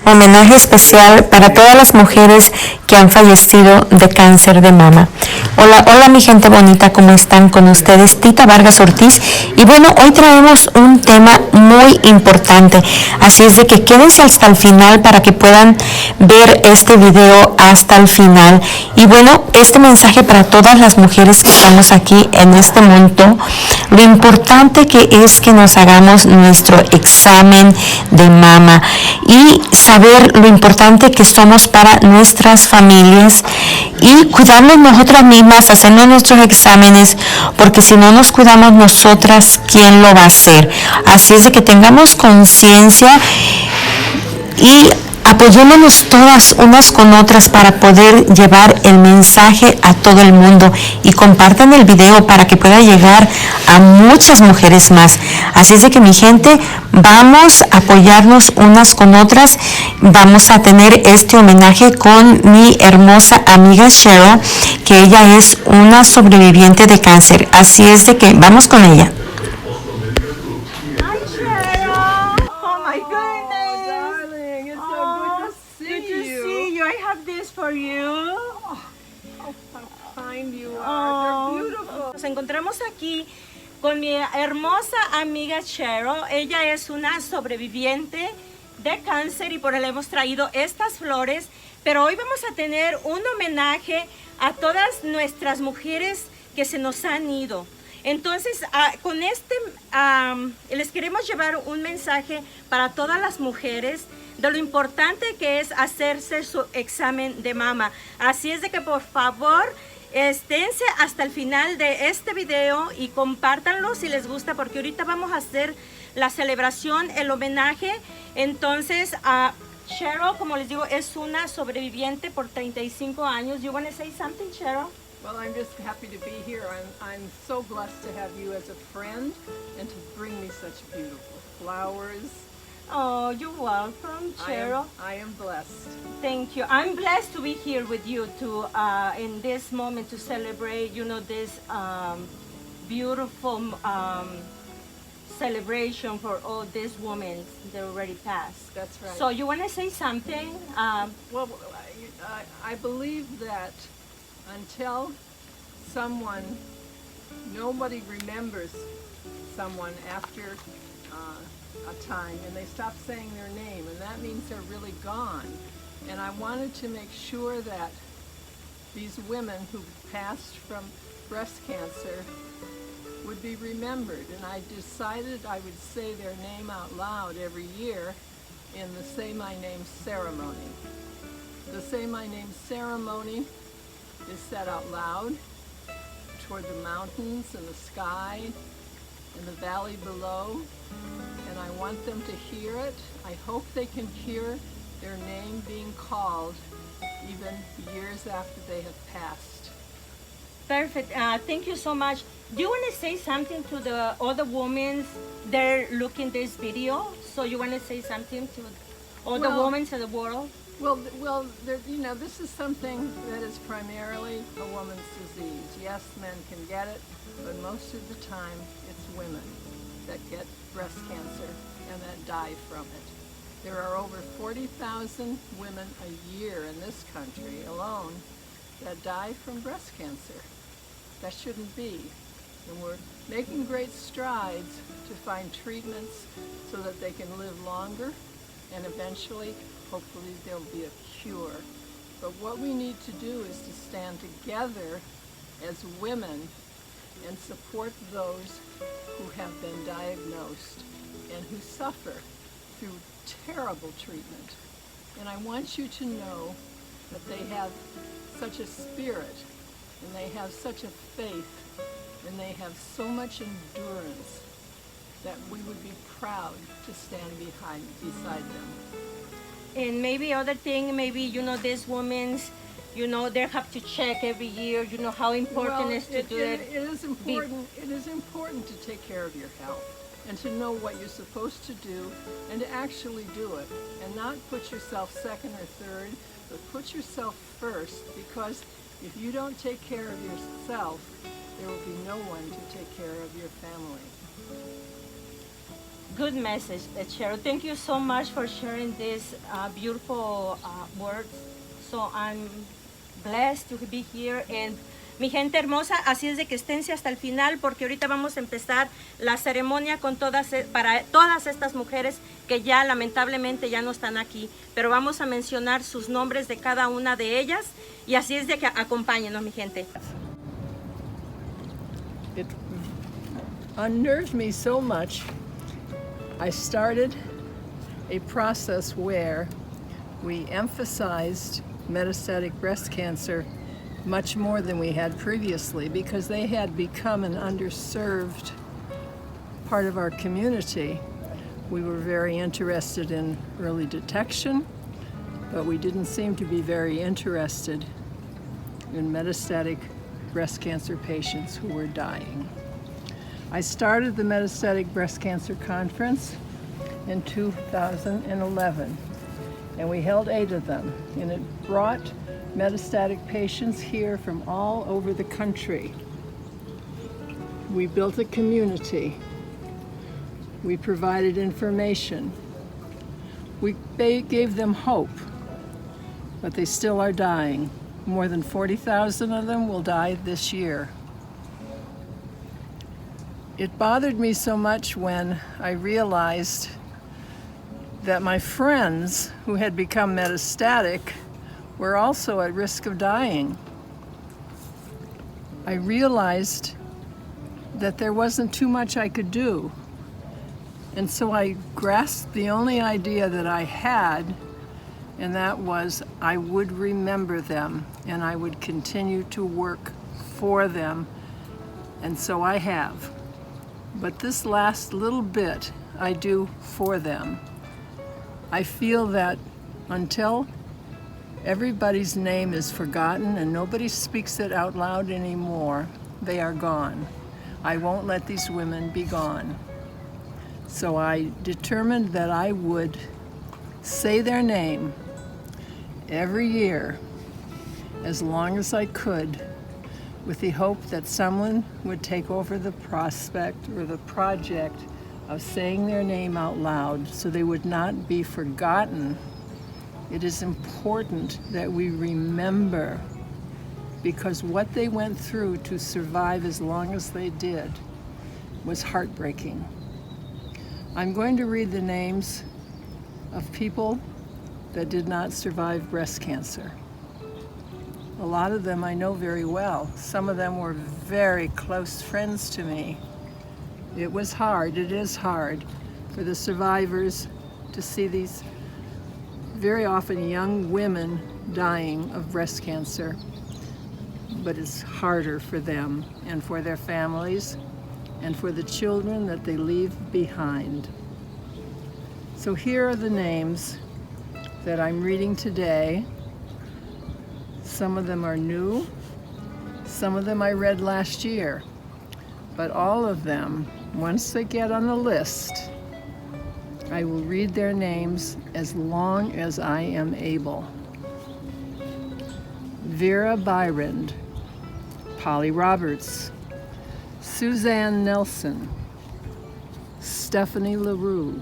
homenaje especial para todas las mujeres que han fallecido de cáncer de mama. Hola, hola mi gente bonita, ¿cómo están? Con ustedes Tita Vargas Ortiz. Y bueno, hoy traemos un tema muy importante, así es de que quédense hasta el final para que puedan ver este video hasta el final. Y bueno, este mensaje para todas las mujeres que estamos aquí en este momento, lo importante que es que nos hagamos nuestro examen de mama y saber lo importante que somos para nuestras familias y cuidarnos nosotras mismas, hacernos nuestros exámenes, porque si no nos cuidamos nosotras, ¿quién lo va a hacer? Así es de que tengamos conciencia y apoyémonos todas unas con otras para poder llevar el mensaje a todo el mundo y compartan el video para que pueda llegar a muchas mujeres más. Así es de que mi gente, vamos a apoyarnos unas con otras. Vamos a tener este homenaje con mi hermosa amiga Cheryl, que ella es una sobreviviente de cáncer. Así es de que vamos con ella. Nos encontramos aquí con mi hermosa amiga Cheryl. Ella es una sobreviviente de cáncer y por eso le hemos traído estas flores. Pero hoy vamos a tener un homenaje a todas nuestras mujeres que se nos han ido. Entonces, con este les queremos llevar un mensaje para todas las mujeres de lo importante que es hacerse su examen de mama. Así es de que por favor, esténse hasta el final de este video y compártanlo si les gusta, porque ahorita vamos a hacer la celebración, el homenaje. Entonces, Cheryl, como les digo, es una sobreviviente por 35 años. You want to say something, Cheryl? Well, I'm just happy to be here. I'm so blessed to have you as a friend and to bring me such beautiful flowers. Oh, you're welcome, Cheryl. I am blessed. Thank you. I'm blessed to be here with you to in this moment to celebrate, you know, this beautiful celebration for all these women that already passed. That's right. So you want to say something? Well, I believe that until nobody remembers someone after a time and they stop saying their name, and that means they're really gone. And I wanted to make sure that these women who passed from breast cancer would be remembered, and I decided I would say their name out loud every year in the Say My Name ceremony. The Say My Name ceremony is said out loud toward the mountains and the sky and the valley below, and I want them to hear it. I hope they can hear their name being called even years after they have passed. Perfect. Thank you so much. Do you want to say something to the other women that are looking this video? So you want to say something to all the women of the world? Well, you know, this is something that is primarily a woman's disease. Yes, men can get it, but most of the time it's women that get breast cancer and that die from it. There are over 40,000 women a year in this country alone that die from breast cancer. That shouldn't be. And we're making great strides to find treatments so that they can live longer, and eventually, hopefully, there'll be a cure. But what we need to do is to stand together as women and support those who have been diagnosed and who suffer through terrible treatment. And I want you to know that they have such a spirit, and they have such a faith, and they have so much endurance that we would be proud to stand beside them. And maybe other thing, maybe, you know, these women, you know, they have to check every year, you know, how important it is to do it. It is important. It is important to take care of your health and to know what you're supposed to do and to actually do it, and not put yourself second or third, but put yourself first, because if you don't take care of yourself, there will be no one to take care of your family. good message, Cheryl. Thank you so much for sharing these beautiful words. So I'm blessed to be here. And mi gente hermosa, así es de que esténse hasta el final, porque ahorita vamos a empezar la ceremonia con para todas estas mujeres que ya lamentablemente ya no están aquí, pero vamos a mencionar sus nombres de cada una de ellas, y así es de que acompáñenos, mi gente. It unnerved me so much. I started a process where we emphasized metastatic breast cancer much more than we had previously, because they had become an underserved part of our community. We were very interested in early detection, but we didn't seem to be very interested in metastatic breast cancer patients who were dying. I started the Metastatic Breast Cancer Conference in 2011, and we held 8 of them, and it brought metastatic patients here from all over the country. We built a community. We provided information. We gave them hope, but they still are dying. More than 40,000 of them will die this year. It bothered me so much when I realized that my friends who had become metastatic were also at risk of dying. I realized that there wasn't too much I could do. And so I grasped the only idea that I had, and that was I would remember them and I would continue to work for them. And so I have. But this last little bit I do for them. I feel that until everybody's name is forgotten and nobody speaks it out loud anymore, they are gone. I won't let these women be gone. So I determined that I would say their name every year as long as I could, with the hope that someone would take over the prospect or the project of saying their name out loud so they would not be forgotten. It is important that we remember, because what they went through to survive as long as they did was heartbreaking. I'm going to read the names of people that did not survive breast cancer. A lot of them I know very well. Some of them were very close friends to me. It was hard, it is hard for the survivors to see these very often young women dying of breast cancer, but it's harder for them and for their families and for the children that they leave behind. So here are the names that I'm reading today. Some of them are new, some of them I read last year, but all of them, once they get on the list, I will read their names as long as I am able. Vera Byron, Polly Roberts, Suzanne Nelson, Stephanie LaRue,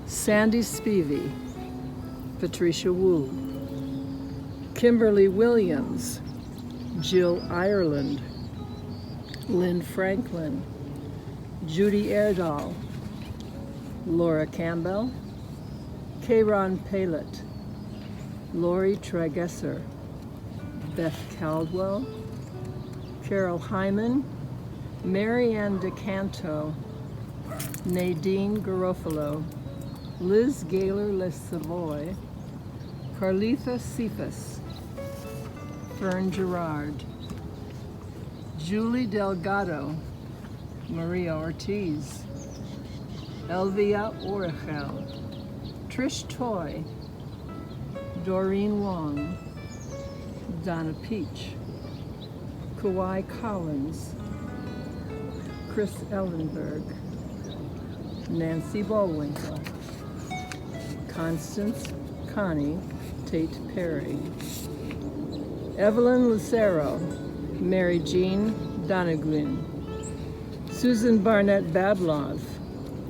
Sandy Spivey, Patricia Wu, Kimberly Williams, Jill Ireland, Lynn Franklin, Judy Erdahl, Laura Campbell, Kayron Palet, Lori Tragesser, Beth Caldwell, Carol Hyman, Marianne DeCanto, Nadine Garofalo, Liz Gaylor LeSavoy, Carlitha Cephas, Fern Gerard, Julie Delgado, Maria Ortiz, Elvia Orechel, Trish Toy, Doreen Wong, Donna Peach, Kawhi Collins, Chris Ellenberg, Nancy Bullwinkle, Constance Connie Tate Perry, Evelyn Lucero, Mary Jean Doneguin, Susan Barnett Bablov,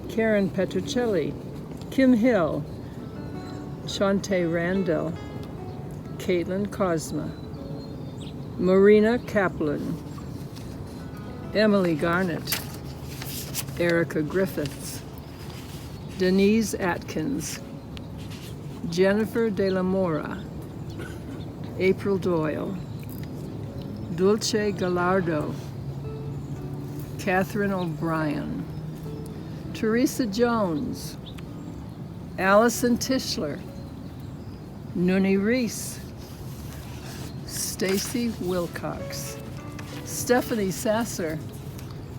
Karen Petruccelli, Kim Hill, Shantae Randall, Caitlin Cosma, Marina Kaplan, Emily Garnett, Erica Griffiths, Denise Atkins, Jennifer De La Mora, April Doyle, Dulce Gallardo, Catherine O'Brien, Teresa Jones, Allison Tischler, Noonie Reese, Stacy Wilcox, Stephanie Sasser,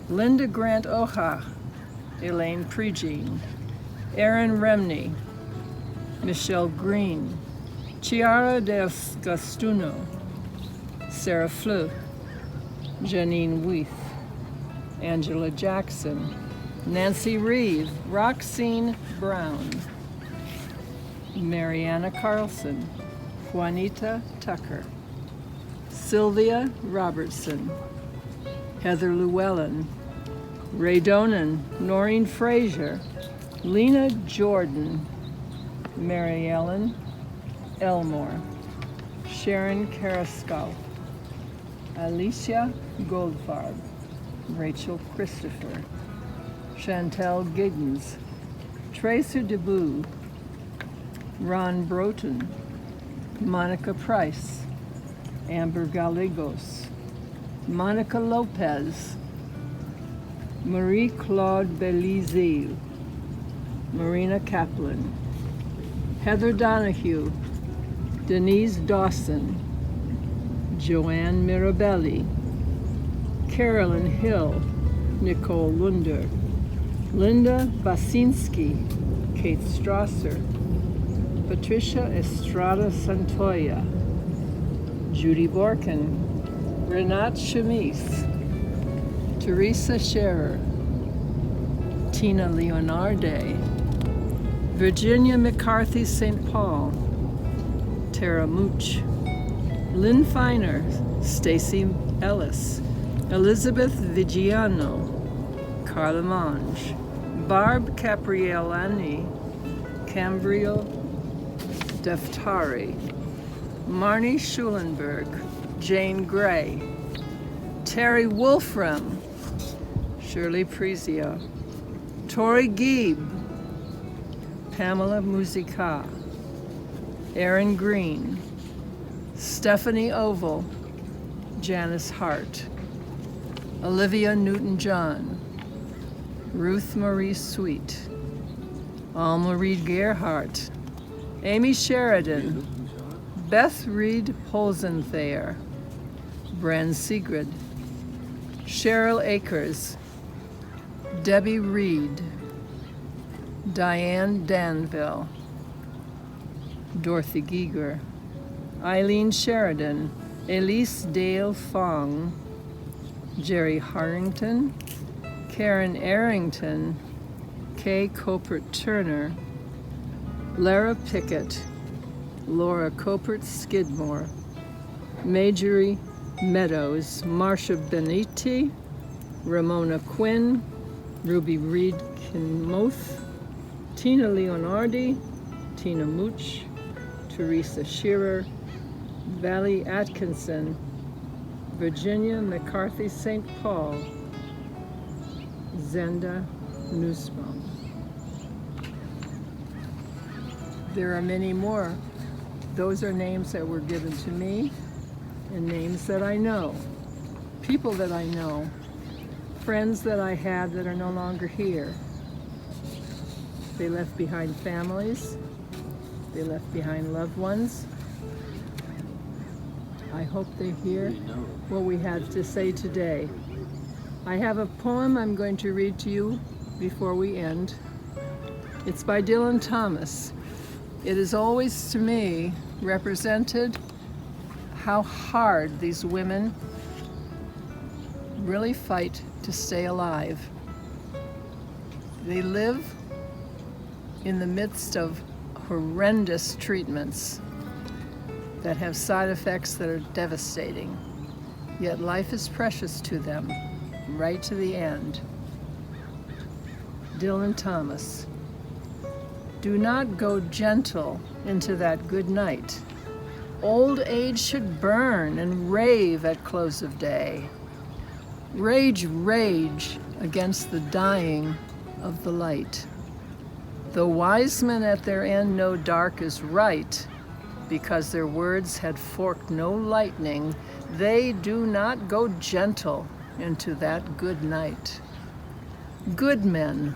Linda Grant Oha, Elaine Pregine, Erin Remney, Michelle Green, Chiara Del Gastuno, Sarah Fleu, Janine Weath, Angela Jackson, Nancy Reeve, Roxine Brown, Mariana Carlson, Juanita Tucker, Sylvia Robertson, Heather Llewellyn, Ray Donan, Noreen Frazier, Lena Jordan, Mary Ellen Elmore, Sharon Carrascal, Alicia Goldfarb, Rachel Christopher, Chantel Giggins, Tracer DeBoo, Ron Broughton, Monica Price, Amber Gallegos, Monica Lopez, Marie-Claude Belizil, Marina Kaplan, Heather Donahue, Denise Dawson, Joanne Mirabelli, Carolyn Hill, Nicole Lunder, Linda Basinski, Kate Strasser, Patricia Estrada Santoya, Judy Borkin, Renat Chemise, Teresa Scherer, Tina Leonarde, Virginia McCarthy St. Paul, Tara Mooch, Lynn Feiner, Stacy Ellis, Elizabeth Vigiano, Carla Monge, Barb Caprielani, Cambriel Deftari, Marnie Schulenberg, Jane Gray, Terry Wolfram, Shirley Prezio, Tori Gieb, Pamela Musica, Aaron Green, Stephanie Oval, Janice Hart, Olivia Newton-John, Ruth Marie Sweet, Alma Reed Gerhardt, Amy Sheridan, Beth Reed Holzenthayer, Bren Sigrid, Cheryl Akers, Debbie Reed, Diane Danville, Dorothy Giger, Eileen Sheridan, Elise Dale Fong, Jerry Harrington, Karen Arrington, Kay Copert Turner, Lara Pickett, Laura Copert Skidmore, Majorie Meadows, Marcia Beniti, Ramona Quinn, Ruby Reed Kinmoth, Tina Leonardi, Tina Mooch, Teresa Shearer, Valley Atkinson, Virginia McCarthy St. Paul, Zenda Nussbaum. There are many more. Those are names that were given to me and names that I know, people that I know, friends that I had that are no longer here. They left behind families, they left behind loved ones. I hope they hear what we had to say today. I have a poem I'm going to read to you before we end. It's by Dylan Thomas. It has always, to me, represented how hard these women really fight to stay alive. They live in the midst of horrendous treatments that have side effects that are devastating. Yet life is precious to them, right to the end. Dylan Thomas. Do not go gentle into that good night. Old age should burn and rave at close of day. Rage, rage against the dying of the light. Though wise men at their end know dark is right, because their words had forked no lightning, they do not go gentle into that good night. Good men,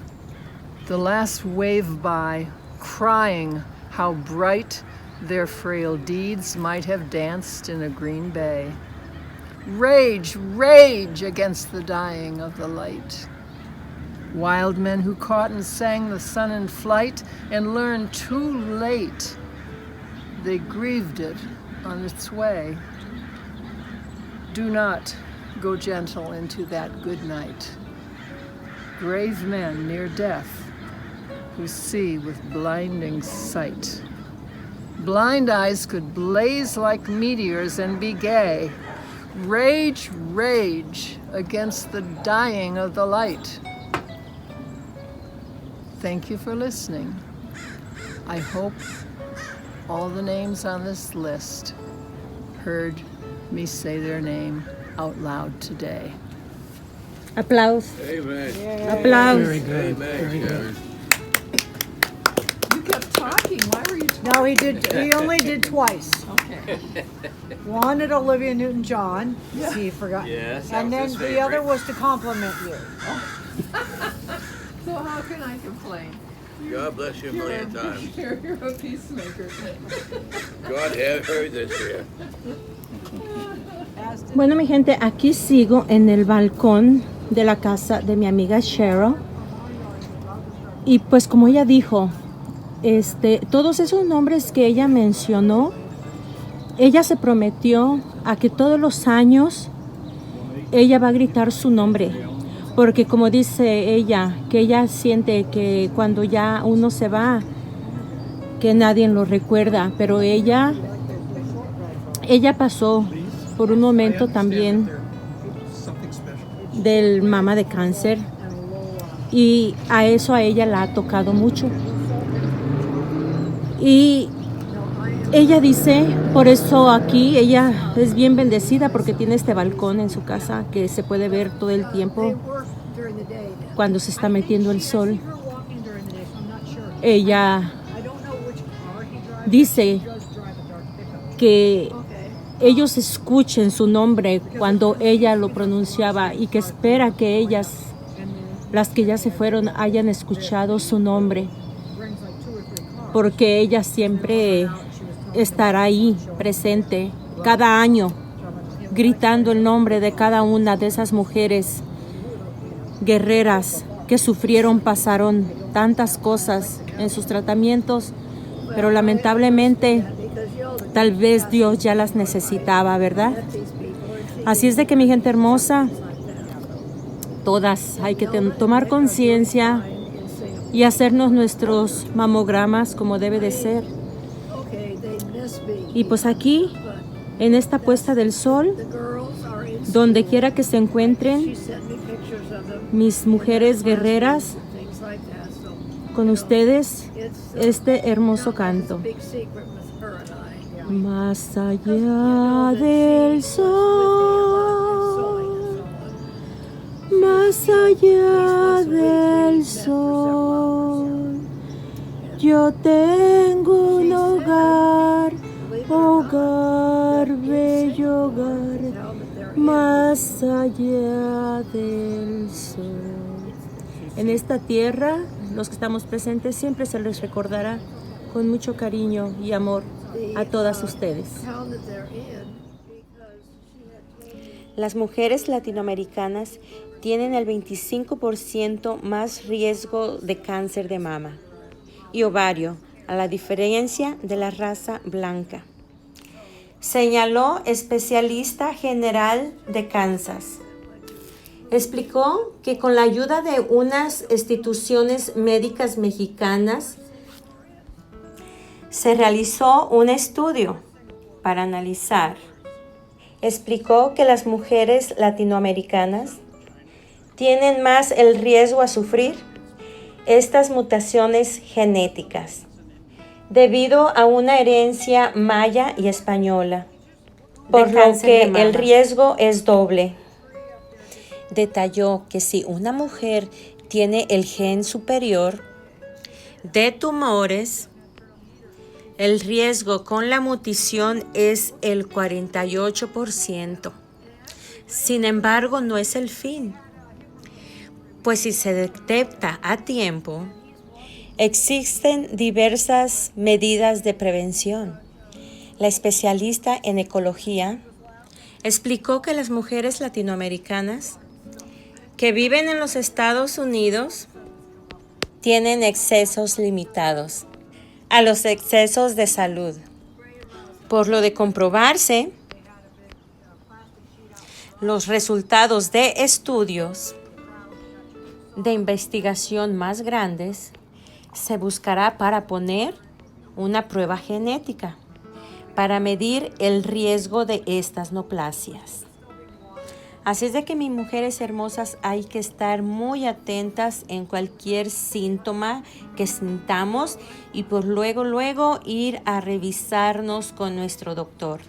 the last wave by, crying how bright their frail deeds might have danced in a green bay. Rage, rage against the dying of the light. Wild men who caught and sang the sun in flight and learned too late they grieved it on its way. Do not go gentle into that good night. Brave men near death who see with blinding sight. Blind eyes could blaze like meteors and be gay. Rage, rage against the dying of the light. Thank you for listening. I hope all the names on this list heard me say their name out loud today. Aplausos. Amen. Aplausos. Very good. Amen. Very good. Sharon. You kept talking. Why were you talking? No, he did. He only did twice. Okay. One at Olivia Newton-John. See, you forgot. Yes, that And was then his the other favorite. was to compliment you. So how can I complain? God bless you a million times. You're a peacemaker. God have heard this here. Bueno, mi gente, aquí sigo en el balcón de la casa de mi amiga Cheryl. Y pues como ella dijo, todos esos nombres que ella mencionó, ella se prometió a que todos los años ella va a gritar su nombre. Porque como dice ella, que ella siente que cuando ya uno se va, que nadie lo recuerda. Pero ella pasó por un momento también del mama de cáncer. Y a eso a ella la ha tocado mucho. Y ella dice, por eso aquí ella es bien bendecida porque tiene este balcón en su casa que se puede ver todo el tiempo cuando se está metiendo el sol. Ella dice que ellos escuchen su nombre cuando ella lo pronunciaba y que espera que ellas, las que ya se fueron, hayan escuchado su nombre, porque ella siempre estará ahí presente cada año gritando el nombre de cada una de esas mujeres guerreras que sufrieron, pasaron tantas cosas en sus tratamientos, pero lamentablemente tal vez Dios ya las necesitaba, ¿verdad? Así es de que mi gente hermosa, todas hay que tomar conciencia y hacernos nuestros mamogramas como debe de ser. Y pues aquí, en esta puesta del sol, donde quiera que se encuentren, mis mujeres guerreras, con ustedes este hermoso canto. Más allá del sol, más allá del sol, yo tengo un hogar, hogar, bello hogar, más allá del sol. En esta tierra, los que estamos presentes, siempre se les recordará con mucho cariño y amor a todas ustedes. Las mujeres latinoamericanas tienen el 25% más riesgo de cáncer de mama y ovario, a la diferencia de la raza blanca, señaló especialista general de Kansas. Explicó que con la ayuda de unas instituciones médicas mexicanas se realizó un estudio para analizar. Explicó que las mujeres latinoamericanas tienen más el riesgo a sufrir estas mutaciones genéticas debido a una herencia maya y española, por lo que el riesgo es doble. Detalló que si una mujer tiene el gen superior de tumores, el riesgo con la mutación es el 48%. Sin embargo, no es el fin, pues si se detecta a tiempo, existen diversas medidas de prevención. La especialista en ecología explicó que las mujeres latinoamericanas que viven en los Estados Unidos tienen accesos limitados a los excesos de salud. Por lo de comprobarse los resultados de estudios de investigación más grandes, se buscará para poner una prueba genética para medir el riesgo de estas neoplasias. Así es de que mis mujeres hermosas hay que estar muy atentas en cualquier síntoma que sintamos y pues luego ir a revisarnos con nuestro doctor.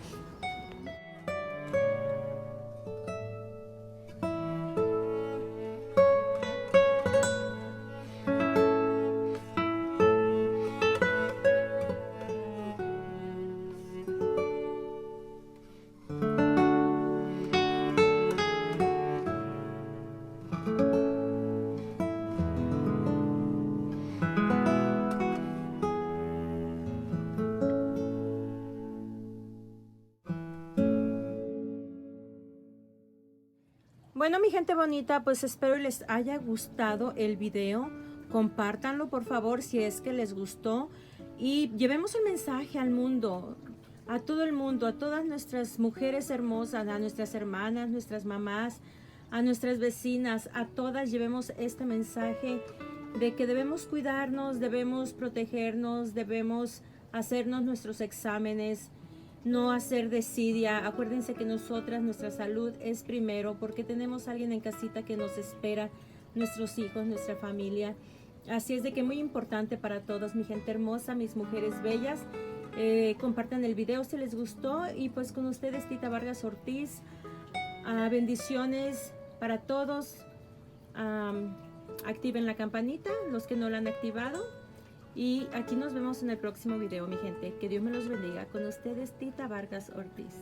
Bueno, mi gente bonita, pues espero les haya gustado el video. Compártanlo, por favor, si es que les gustó. Y llevemos el mensaje al mundo, a todo el mundo, a todas nuestras mujeres hermosas, a nuestras hermanas, nuestras mamás, a nuestras vecinas, a todas llevemos este mensaje de que debemos cuidarnos, debemos protegernos, debemos hacernos nuestros exámenes, no hacer desidia. Acuérdense que nosotras, nuestra salud es primero, porque tenemos a alguien en casita que nos espera, nuestros hijos, nuestra familia. Así es de que muy importante para todos, mi gente hermosa, mis mujeres bellas. Compartan el video si les gustó y pues con ustedes Tita Vargas Ortiz. Bendiciones para todos. Activen la campanita, los que no la han activado. Y aquí nos vemos en el próximo video, mi gente. Que Dios me los bendiga. Con ustedes, Tita Vargas Ortiz.